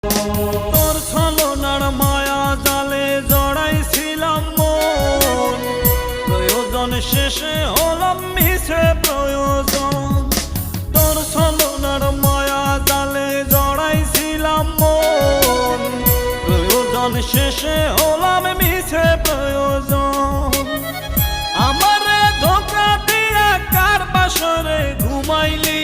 তোর ছলনার মায়া জালে জড়াইছিলাম মন, প্রয়োজন শেষে হলাম মিছে প্রয়োজন। তোর ছলনার মায়া জালে জড়াইছিলাম মন, প্রয়োজন শেষে হলাম মিছে প্রয়োজন। আমারে ধোঁকা দিয়া কার বাসরে ঘুমাইলি